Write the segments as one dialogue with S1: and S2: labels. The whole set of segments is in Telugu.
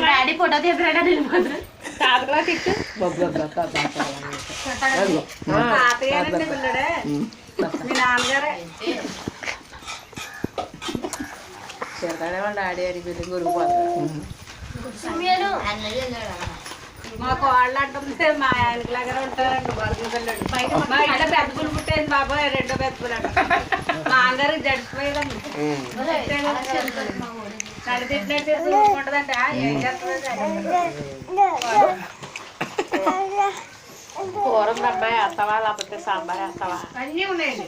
S1: డాడీ ఫోటో తీద్దాం తిట్టు మీ నాన్నగారే డాడీ అడిగి గురిపోతాడు. మా కోళ్ళు అంటుంది మా ఆయనకి లాగా ఉంటారండి బతుకుతాడు. మా ఇంట్లో పెద్ద పులు పుట్టేది బాబాయ్, రెండో పెద్ద పులు మా అందరికి జడిచిపోయేదండి. నడి తిట్టినట్టు ఉంటుందంట. ఏం చేస్తుంది కూర అబ్బాయి వేస్తావా లేకపోతే సాంబార్ వేస్తావా? అన్నీ ఉన్నాయండి.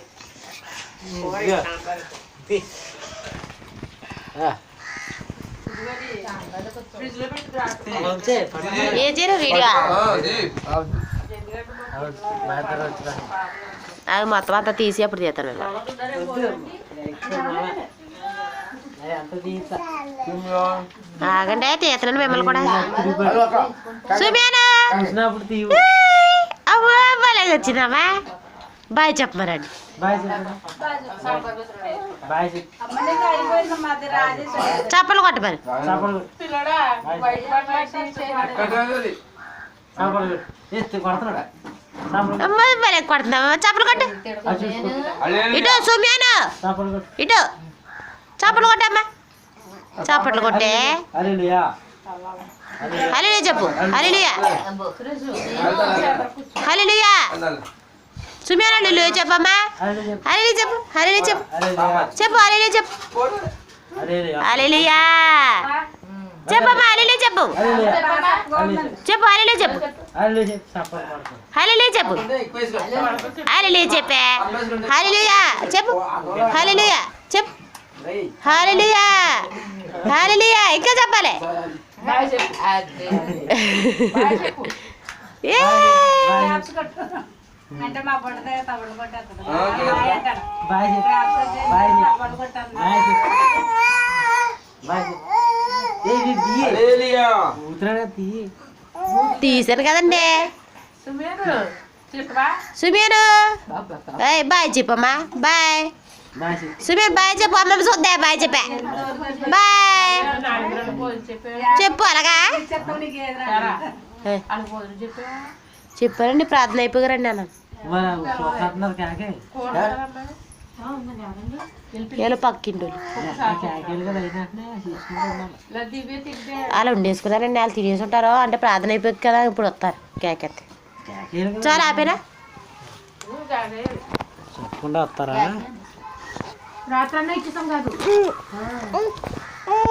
S2: అది మొత్తం అంతా తీసి అప్పుడు చేస్తాను. ఆగండి తీస్తున్నాను మిమ్మల్ని కూడా. అవ్వా బాగా వచ్చినావా? బాయ్ చెప్పమరండి. చప్పలు కొట్ట మరి. భలే కొడుతున్నావా? చప్పలు కొట్టు. ఇటు సుమ్యాను ఇటు చప్పలు కొట్టమ్మా. చప్పట్లు కొట్టే హల్లెలూయా చెప్పు. హల్లెలూయా హల్లెలూయా. సుమ్యాను హల్లెలూయా చెప్పమ్మా. హల్లెలూయా చెప్పు. హల్లెలూయా చెప్పు. చెప్పు హల్లెలూయా చెప్పు. హల్లెలూయా చెప్పమ్మా. హల్లెలూయా చెప్పు. చెప్పు హల్లెలూయా చెప్పు. హల్లెలూయా చెప్పు. హల్లెలూయా చెప్పే. హల్లెలూయా చెప్పు. హల్లెలూయా చెప్పు. హల్లెలూయా హల్లెలూయా ఇంకా చెప్పాలి.
S1: అంటే మా పడితే తమిళ కొట్టేస్తాడు.
S2: తీసాను కదండి. సుమేను బాయ్ చెప్పమ్మా. బాయ్ సుమేన్ బాయ్ చెప్పు. అమ్మ చూద్దా బాయ్ చెప్పా. బాయ్ చెప్పు. అలాగా చెప్పారండి. ప్రార్థన అయిపోయారండి అన్న. ఇలా పక్కింటి అలా వండేసుకున్నారండి. వాళ్ళు తినేసి ఉంటారు. అంటే ప్రార్థన అయిపోయింది కదా ఇప్పుడు వస్తారు. కేక్ ఎత్తే చాలా ఆపేనా
S3: చెప్పకుండా వస్తారా?
S1: రాత్రి ఇచ్చేసాం కాదు.